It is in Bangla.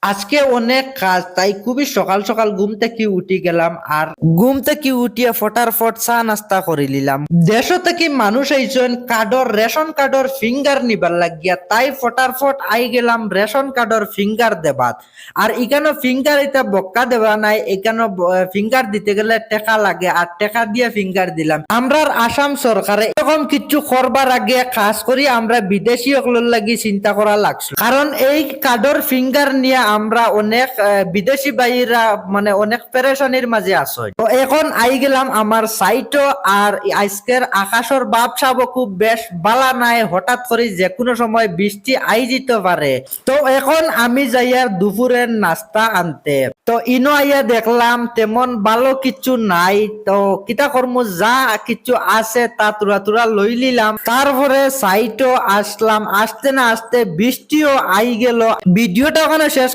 আজকে অনেক কাজ, তাই খুবই সকাল সকাল ঘুম থেকে উঠি গেলাম। আর ঘুম থেকে উঠিয়ে ফটাফট চা নাস্তা করে নিলাম। দেশ থেকে মানুষ আইছেন কার্ডর রেশন কার্ডর ফিঙ্গার নিবার লাগিয়া, তাই ফটাফট আই গেলাম রেশন কার্ডর ফিঙ্গার দেবাত। আর এখানে ফিঙ্গার এটা বক্কা দেওয়া নাই, এখানে ফিঙ্গার দিতে গেলে টাকা লাগে, আর টাকা দিয়ে ফিঙ্গার দিলাম। আমরা আসাম সরকারে এরকম কিছু করবার আগে খাস করি আমরা বিদেশি অকলের লাগি চিন্তা করা লাগছে, কারণ এই কার্ডর ফিঙ্গার নিয়ে আমরা অনেক বিদেশি ভাইরা মানে অনেক পেরেশানির মাঝে আছে। তো এখন আই গেলাম আমার সাইটও। আর আজকের আকাশের বাপ সাব খুব বেশ বালা নাই, হঠাৎ করে যে কোনো সময় বৃষ্টি আই যেতে পারে। তো এখন আমি যাইয়া দুপুরের নাস্তা আনতে, তো ইনো আইয়া দেখলাম তেমন ভালো কিছু নাই। তো কিতা কর্ম যা কিছু আছে তা তুরা তুরা লই লিলাম। তারপরে সাইটও আসলাম, আসতে না আসতে বৃষ্টিও আই গেল। ভিডিওটা ওখানে শেষ